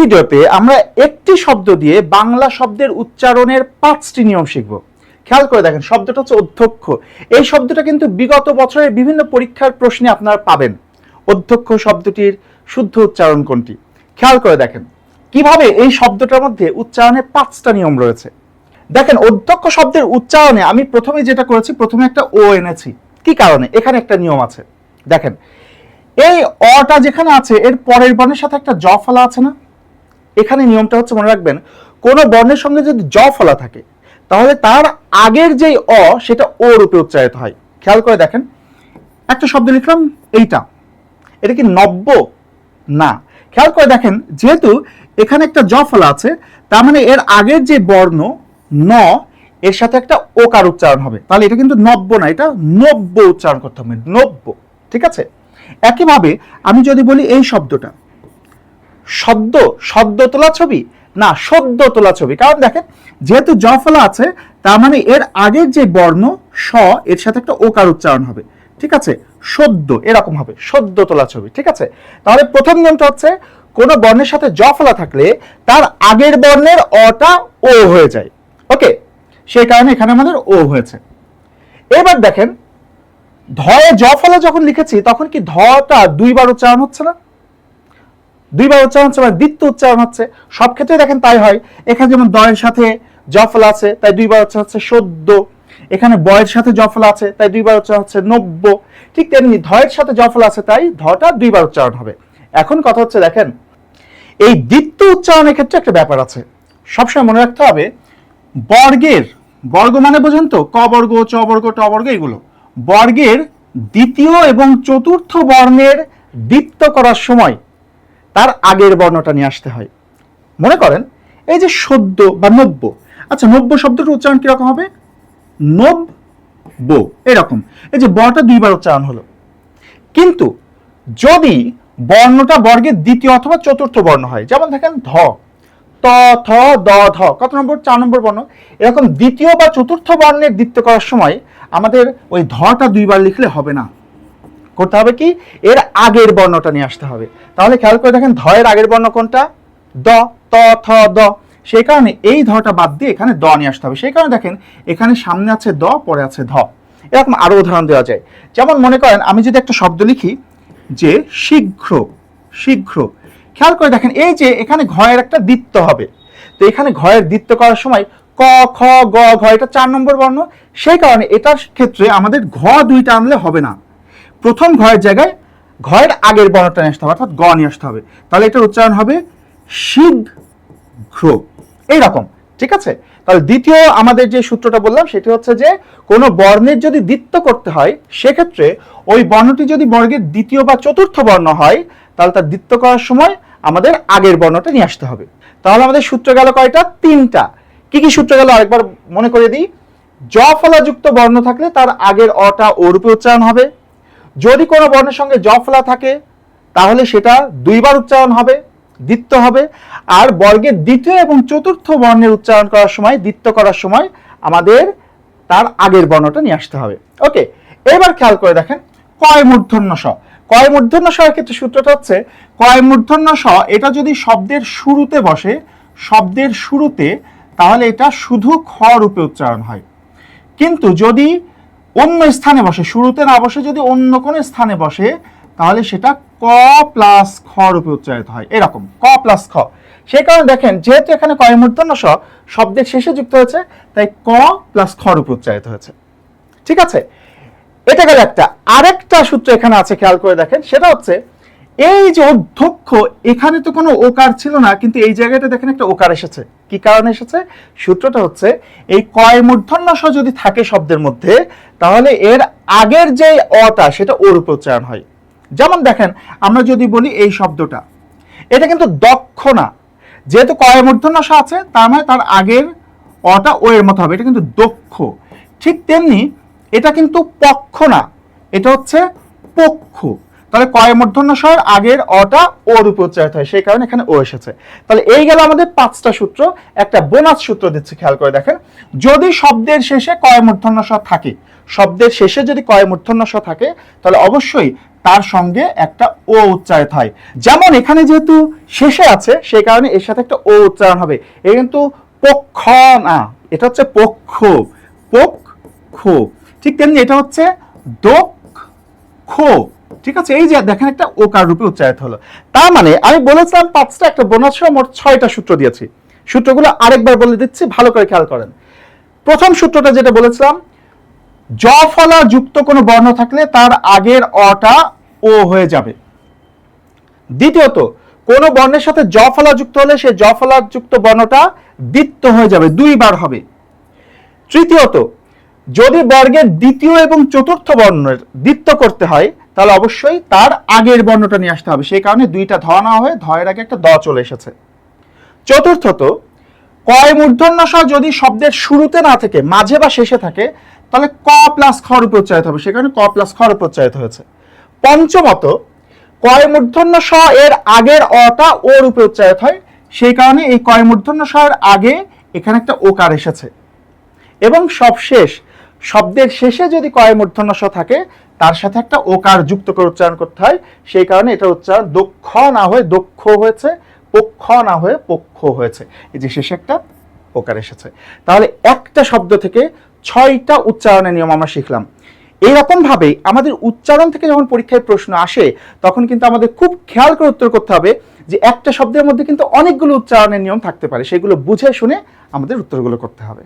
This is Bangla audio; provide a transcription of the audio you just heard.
ভিডিওতে আমরা একটি শব্দ দিয়ে বাংলা শব্দের উচ্চারণের 5টি নিয়ম শিখব। খেয়াল করে দেখেন, শব্দটা হচ্ছে অধ্যক্ষ। এই শব্দটা কিন্তু বিগত বছরের বিভিন্ন পরীক্ষার প্রশ্নে আপনারা পাবেন। অধ্যক্ষ শব্দটির শুদ্ধ উচ্চারণ কোনটি? খেয়াল করে দেখেন কিভাবে এই শব্দটার মধ্যে উচ্চারণের 5টা নিয়ম রয়েছে। দেখেন, অধ্যক্ষ শব্দের উচ্চারণে আমি প্রথমে যেটা করেছি, প্রথমে একটা ও এনেছি। কি কারণে? এখানে একটা নিয়ম আছে। দেখেন, এই অটা যেখানে আছে এর পরের বর্ণের সাথে একটা জ ফলা আছে না? এখানে নিয়মটা হচ্ছে, মনে রাখবেন, কোন বর্ণের সঙ্গে যদি জ ফলা থাকে তাহলে তার আগের যেই অ সেটা ও রূপে উচ্চারিত হয়। খেয়াল করে দেখেন, একটা শব্দ লিখলাম এইটা, এটা কি নব্য? না। খেয়াল করে দেখেন, যেহেতু এখানে একটা জ ফলা আছে, তার মানে এর আগের যে বর্ণ ন, এর সাথে একটা ওকার উচ্চারণ হবে, তাহলে এটা কিন্তু নব্য না, এটা নব্য উচ্চারণ করতে হবে, নব্য। ঠিক আছে? একইভাবে আমি যদি বলি এই শব্দটা সদ্য, সদ্য তোলা ছবি না, সদ্য তোলা ছবি। কারণ দেখেন, যেহেতু জ ফলা আছে, তার মানে এর আগের যে বর্ণ স, এর সাথে একটা ওকার উচ্চারণ হবে। ঠিক আছে? সদ্য, এরকম হবে, সদ্য তোলা ছবি। ঠিক আছে? তাহলে প্রথম নিয়মটা হচ্ছে, কোন বর্ণের সাথে জ ফলা থাকলে তার আগের বর্ণের অটা ও হয়ে যায়। ওকে, সেই কারণে এখানে আমাদের ও হয়েছে। এবার দেখেন, ধয়ে জ ফলা যখন লিখেছি তখন কি ধটা দুইবার উচ্চারণ হচ্ছে না? দুইবার উচ্চারণ হচ্ছে, মানে দ্বিত্ব উচ্চারণ হচ্ছে। সব ক্ষেত্রে দেখেন তাই হয়। এখানে যেমন দয়ের সাথে জ ফলা আছে, তাই দুইবার উচ্চারণ হচ্ছে সদ্য। এখানে বয়ের সাথে জ ফলা আছে, তাই দুইবার উচ্চারণ হচ্ছে নব্য। ঠিক তেমনি ধয়ের সাথে জ ফলা আছে, তাই ধটা দুইবার উচ্চারণ হবে। এখন কথা হচ্ছে, দেখেন, এই দ্বিত্ব উচ্চারণের ক্ষেত্রে একটা ব্যাপার আছে, সবসময় মনে রাখতে হবে। বর্গের, বর্গ মানে বোঝেন তো, ক বর্গ, চ বর্গ, ট বর্গ, এগুলো বর্গের দ্বিতীয় এবং চতুর্থ বর্ণের দ্বিত্ব করার সময় তার আগের বর্ণটা নিয়ে আসতে হয়। মনে করেন, এই যে সদ্য বা নব্য, আচ্ছা, নব্য শব্দটার উচ্চারণ কিরকম হবে? নব্য, এরকম। এই যে বটা দুইবার উচ্চারণ হলো, কিন্তু যদি বর্ণটা বর্গের দ্বিতীয় অথবা চতুর্থ বর্ণ হয়, যেমন দেখেন ধ, ত, থ, দ, ধ, কত নম্বর? 4 নম্বর বর্ণ। এরকম দ্বিতীয় বা চতুর্থ বর্ণের দ্বিত্ব করার সময় আমাদের ওই ধটা দুইবার লিখলে হবে না, করতে হবে কি, এর আগের বর্ণটা নিয়ে আসতে হবে। তাহলে খেয়াল করে দেখেন, ধয়ের আগের বর্ণ কোনটা? দ, ত, থ, দ। সেই কারণে এই ধটা বাদ দিয়ে এখানে দ নিয়ে আসতে হবে। সেই কারণে দেখেন, এখানে সামনে আছে দ, পরে আছে ধ। এরকম আরো উদাহরণ দেওয়া যায়। যেমন মনে করেন, আমি যদি একটা শব্দ লিখি যে শীঘ্র, শীঘ্র, খেয়াল করে দেখেন, এই যে এখানে ঘয়ের একটা দ্বিত্ব হবে। তো এখানে ঘয়ের দ্বিত্ব করার সময় ক, খ, গ, ঘ, এটা 4 নম্বর বর্ণ। সেই কারণে এটার ক্ষেত্রে আমাদের ঘ দুইটা আনলে হবে না, প্রথম ঘয়ের জায়গায় ঘয়ের আগের বর্ণটা নিয়ে আসতে হবে, অর্থাৎ গ নিয়ে আসতে হবে। তাহলে এটার উচ্চারণ হবে শীঘ্র, এইরকম। ঠিক আছে? তাহলে দ্বিতীয় আমাদের যে সূত্রটা বললাম সেটা হচ্ছে যে, কোনো বর্ণের যদি দ্বিত্ব করতে হয়, সেক্ষেত্রে ওই বর্ণটি যদি বর্গের দ্বিতীয় বা চতুর্থ বর্ণ হয়, তাহলে তার দ্বিত্ব করার সময় আমাদের আগের বর্ণটা নিয়ে আসতে হবে। তাহলে আমাদের সূত্র গেল কয়টা? 3টা। কি কি সূত্র গেল আরেকবার মনে করে দিই। জ ফলাযুক্ত বর্ণ থাকলে তার আগের অটা ও রূপে উচ্চারণ হবে। যদি কোনো বর্ণের সঙ্গে জ ফলা থাকে তাহলে সেটা দুইবার উচ্চারণ হবে, দ্বিত্ব হবে। আর বর্গের দ্বিতীয় এবং চতুর্থ বর্ণের উচ্চারণ করার সময়, দ্বিত্ব করার সময় আমাদের তার আগের বর্ণটা নিয়ে আসতে হবে। ওকে, এবার খেয়াল করে দেখেন, কয় মূর্ধন্য স। কয় মূর্ধন্য স এর ক্ষেত্রে সূত্রটা হচ্ছে, কয় মূর্ধন্য স এটা যদি শব্দের শুরুতে বসে, শব্দের শুরুতে, তাহলে এটা শুধু খ রূপে উচ্চারণ হয়। কিন্তু যদি অন্য স্থানে বসে, শুরুতে না বসে যদি অন্য কোন স্থানে বসে, তাহলে সেটা ক প্লাস খ রূপে উচ্চারিত হয়, এরকম ক প্লাস খ। সেই কারণে দেখেন, যেহেতু এখানে কয় মূর্ধন্য স শব্দের শেষে যুক্ত হয়েছে, তাই ক প্লাস খ রূপে উচ্চারিত হয়েছে। ঠিক আছে? এটা গেল একটা। আরেকটা সূত্র এখানে আছে, খেয়াল করে দেখেন, সেটা হচ্ছে এই যে অধ্যক্ষ, এখানে তো কোনো ওকার ছিল না, কিন্তু এই জায়গাটা দেখেন একটা ওকার এসেছে। কি কারণে এসেছে? সূত্রটা হচ্ছে, এই কয় মূর্ধন্য স যদি থাকে শব্দের মধ্যে, তাহলে এর আগের যে অটা সেটা ও রূপে উচ্চারণ হয়। যেমন দেখেন, আমরা যদি বলি এই শব্দটা, এটা কিন্তু দক্ষ না, যেহেতু কয় মূর্ধন্য স আছে, তার মানে তার আগের অটা ও এর মতো হবে, এটা কিন্তু দক্ষ। ঠিক তেমনি এটা কিন্তু পক্ষ না, এটা হচ্ছে পক্ষ। তাহলে কয় মূর্ধন্য স এর আগের অটা ও রূপে উচ্চারিত হয়, সেই কারণে এখানে ও এসেছে। তাহলে এই গেল আমাদের 5টা সূত্র। একটা বোনাস সূত্র দিচ্ছে, খেয়াল করে দেখেন, যদি শব্দের শেষে কয় মূর্ধন্য স থাকে, শব্দের শেষে যদি কয় মূর্ধন্য স থাকে, তাহলে অবশ্যই তার সঙ্গে একটা ও উচ্চারিত হয়। যেমন এখানে যেহেতু শেষে আছে সেই কারণে এর সাথে একটা ও উচ্চারণ হবে। এ কিন্তু পক্ষ না, এটা হচ্ছে পক্ষ, পক্ষ। ঠিক তেমনি এটা হচ্ছে দক্ষ। ঠিক আছে, এই যে দেখেন একটা ওকার রূপে উচ্চারিত হলো। তার মানে আমি বলেছিলাম 5টা, একটা বোনাস সহ মোট 6টা সূত্র দিয়েছি। সূত্রগুলো আরেকবার বলে দিচ্ছি, ভালো করে খেয়াল করেন। প্রথম সূত্রটা যেটা বলেছিলাম, জ ফলা যুক্ত কোনো বর্ণ থাকলে তার আগের অটা ও হয়ে যাবে। দ্বিতীয়ত, কোন বর্ণের সাথে জ ফলা যুক্ত হলে সেই জ ফলা যুক্ত বর্ণটা দ্বিত্ব হয়ে যাবে, 2 বার হবে। তৃতীয়ত, যদি বর্গের দ্বিতীয় এবং চতুর্থ বর্ণের দ্বিত্ব করতে হয় তাহলে অবশ্যই তার আগের বর্ণটা নিয়ে আসতে হবে, সেই কারণে 2টা ধ না হয়ে ধয়ের আগে একটা দ চলে এসেছে। চতুর্থত, কয় মূর্ধন্য ষ যদি শব্দের শুরুতে না থেকে মাঝে বা শেষে থাকে তাহলে ক প্লাস খ রূপে উচ্চারিত হবে, সেখানে ক প্লাস খ রূপে উচ্চারিত হয়েছে। পঞ্চমত, কয় মূর্ধন্য ষ এর আগের অটা ও রূপে উচ্চারিত হয়, সেই কারণে এই কয় মূর্ধন্য ষ এর আগে এখানে একটা ওকার এসেছে। এবং সবশেষ, শব্দের শেষে যদি কয় মূর্ধন্য ষ থাকে তার সাথে একটা ওকার যুক্ত করে উচ্চারণ করতে হয়, সেই কারণে এটা উচ্চারণ দক্ষ না হয়ে দক্ষ হয়েছে, পক্ষ না হয়ে পক্ষ হয়েছে। এই যে শেষে একটা ওকার এসেছে। তাহলে একটা শব্দ থেকে 6টা উচ্চারণের নিয়ম আমরা শিখলাম। এইরকম ভাবে আমাদের উচ্চারণ থেকে যখন পরীক্ষায় প্রশ্ন আসে তখন কিন্তু আমাদের খুব খেয়াল করে উত্তর করতে হবে যে একটা শব্দের মধ্যে কিন্তু অনেকগুলো উচ্চারণের নিয়ম থাকতে পারে, সেগুলো বুঝে শুনে আমাদের উত্তরগুলো করতে হবে।